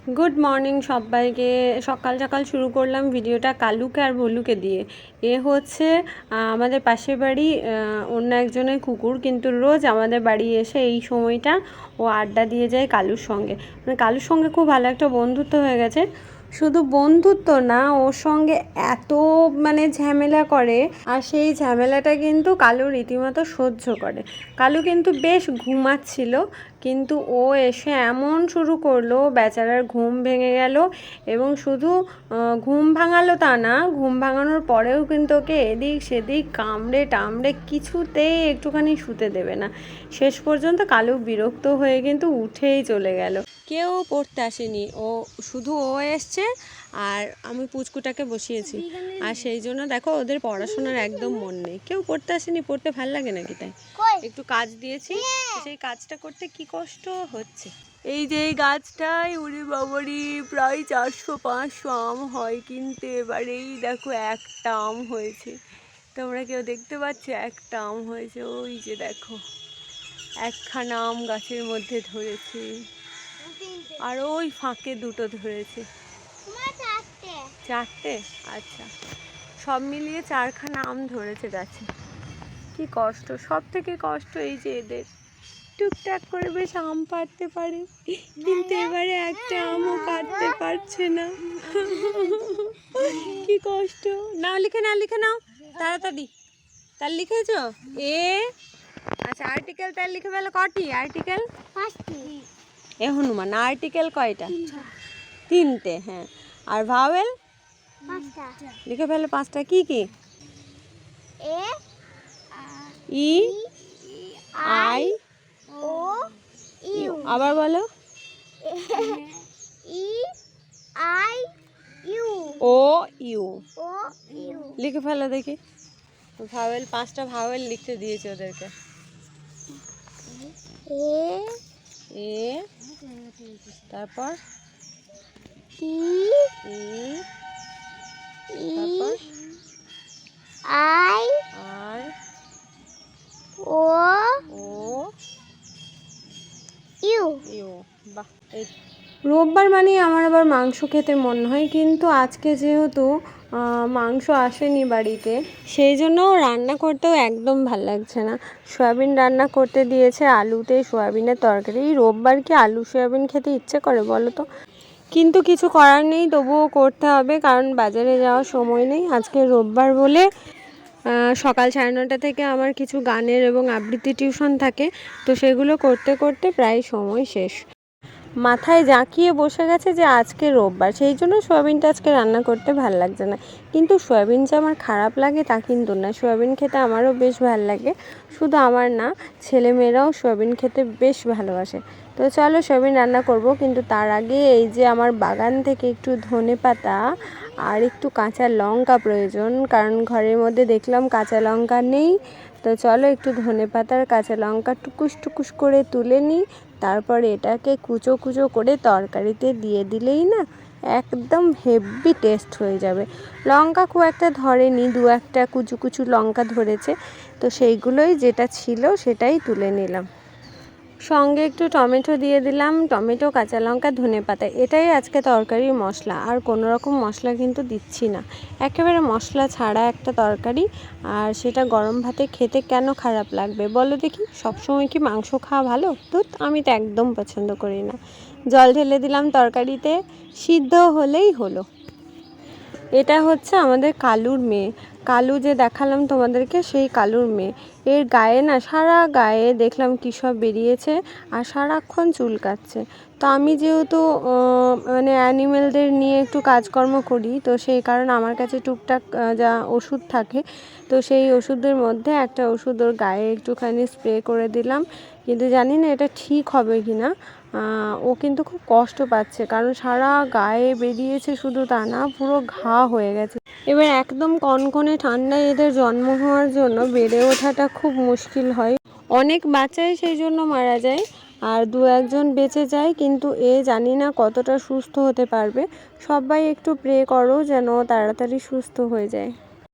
Good morning সবাইকে। সকাল সকাল শুরু করলাম ভিডিওটা কালুকে আর ভলুকে দিয়ে। এ হচ্ছে আমাদের পাশের বাড়ি অন্য একজনের কুকুর, কিন্তু রোজ আমাদের বাড়ি এসে এই সময়টা ও আড্ডা দিয়ে যায় কালুর সঙ্গে। মানে কালুর সঙ্গে খুব ভালো একটা বন্ধুত্ব হয়ে গেছে। শুধু বন্ধুত্ব না, ওর সঙ্গে এত ঝামেলা করে, আর সেই ঝামেলাটা কিন্তু কালু রীতিমতো সহ্য করে। কালু কিন্তু বেশ ঘুমাচ্ছিল, কিন্তু ও এসে এমন শুরু করলো, বেচারার ঘুম ভেঙে গেল। এবং শুধু ঘুম ভাঙালো তা না, ঘুম ভাঙানোর পরেও কিন্তু ওকে এদিক সেদিক কামড়ে টামড়ে কিছুতেই একটুখানি শুতে দেবে না। শেষ পর্যন্ত কালু বিরক্ত হয়ে কিন্তু উঠেই চলে গেল। কেউ পড়তে আসেনি, শুধু ও এসছে আর আমি পুচকুটাকে বসিয়েছি। আর সেই জন্য দেখো ওদের পড়াশোনার একদম মন নেই। কেউ পড়তে আসেনি, পড়তে ভাল লাগে নাকি? তাই একটু কাজ দিয়েছি, সেই কাজটা করতে কি কষ্ট হচ্ছে। এই যে এই গাছটায় উড়ি বাবরি প্রায় 400-500 আম হয়, কিন্তু এবারেই দেখো একটা আম হয়েছে। তোমরা কেউ দেখতে পাচ্ছ? একটা আম হয়েছে, ওই যে দেখো একখানা আম গাছের মধ্যে ধরেছে, আর ওই ফাঁকে দুটো ধরেছে। চারটে? আচ্ছা, সব মিলিয়ে 4খানা আম ধরেছে গাছে। কি কষ্ট, সব থেকে কষ্ট এই যে এদের টুকটাক করে বেশ আম পাড়তে পারে, কিন্তু এবারে একটা আমও পাড়তে পারছে না। কি কষ্ট। নাও লিখে নাও তাড়াতাড়ি। তার লিখেছো? আচ্ছা, আর্টিকেল তার লিখে ফেলো। কটি আর্টিকেল? 5টি। এ হনুমান, আর্টিকেল কয়টা? 3টে। হ্যাঁ, আর ভাওয়েল? 5টা। লিখে ফেলো 5টা। কি কি? A, E, I, O, U. আবার বলো। E, I, U. O, U. O, U. লিখে ফেলো দেখি। ভাওয়েল 5টা ভাওয়েল লিখতে দিয়েছে ওদেরকে। এ, তারপর ই, তারপর আই, ও, ইউ। বাহ। রোববার মানে আমার আবার মাংস খেতে মন হয়, কিন্তু আজকে যেহেতু মাংস আসেনি বাড়িতে, সেই জন্য রান্না করতেও একদম ভাল লাগছে না। সয়াবিন রান্না করতে দিয়েছে, আলুতে সয়াবিনের তরকারি। রোববার কি আলু সয়াবিন খেতে ইচ্ছে করে বলো তো? কিন্তু কিছু করার নেই, তবুও করতে হবে, কারণ বাজারে যাওয়ার সময় নেই। আজকে রোববার বলে সকাল 9:30 থেকে আমার কিছু গানের এবং আবৃত্তি টিউশন থাকে, তো সেগুলো করতে করতে প্রায় সময় শেষ। মাথায় জাঁকিয়ে বসে গেছে যে আজকে রোববার, সেই জন্য সয়াবিনটা আজকে রান্না করতে ভাল লাগছে না। কিন্তু সয়াবিন যে আমার খারাপ লাগে তা কিন্তু না, সয়াবিন খেতে আমারও বেশ ভাল লাগে। শুধু আমার না, ছেলেমেয়েরাও সয়াবিন খেতে বেশ ভালোবাসে। তো চলো সয়াবিন রান্না করব, কিন্তু তার আগে এই যে আমার বাগান থেকে একটু ধনেপাতা আর একটু কাঁচা লঙ্কা প্রয়োজন, কারণ ঘরের মধ্যে দেখলাম কাঁচা লঙ্কা নেই। তো চলো একটু ধনেপাতার কাঁচা লঙ্কা টুকুস টুকুস করে তুলে নিই, তারপরে এটাকে কুচো কুচো করে তরকারিতে দিয়ে দিলেই না একদম হেভি টেস্ট হয়ে যাবে। লঙ্কা খুব একটা ধরেনি, 2-1টা কুচু কুচু লঙ্কা ধরেছে, তো সেইগুলোই যেটা ছিল সেটাই তুলে নিলাম। সঙ্গে একটু টমেটো দিয়ে দিলাম, টমেটো, কাঁচা লঙ্কা, ধনেপাতা, এটাই আজকে তরকারির মশলা। আর কোনো রকম মশলা কিন্তু দিচ্ছি না, একেবারে মশলা ছাড়া একটা তরকারি। আর সেটা গরম ভাতে খেতে কেন খারাপ লাগবে বলো দেখি? সবসময় কি মাংস খাওয়া ভালো? তো আমি তো একদম পছন্দ করি না। জল ঢেলে দিলাম তরকারিতে, সিদ্ধ হলেই হলো। এটা হচ্ছে আমাদের কালুর মেয়ে, কালু যে দেখালাম তোমাদেরকে, সেই কালুর মেয়ে। এর গায়ে না, সারা গায়ে দেখলাম কী সব বেরিয়েছে, আর সারাক্ষণ চুলকাচ্ছে। তো আমি যেহেতু অ্যানিমেলদের নিয়ে একটু কাজকর্ম করি, তো সেই কারণে আমার কাছে টুকটাক যা ওষুধ থাকে, তো সেই ওষুধের মধ্যে একটা ওষুধ ওর গায়ে একটুখানি স্প্রে করে দিলাম। কিন্তু জানি না এটা ঠিক হবে কি না। ও কিন্তু খুব কষ্ট পাচ্ছে, কারণ সারা গায়ে বেরিয়েছে, শুধু তা না পুরো ঘা হয়ে গেছে। এবার একদম কনকনে ঠান্ডায় এদের জন্ম হওয়ার জন্য বেড়ে ওঠাটা খুব মুশকিল হয়। অনেক বাচ্চাই সেই জন্য মারা যায়, আর 2-1জন বেঁচে যায়, কিন্তু জানি না কতটা সুস্থ হতে পারবে। সবাই একটু প্রে করো যেন তাড়াতাড়ি সুস্থ হয়ে যায়।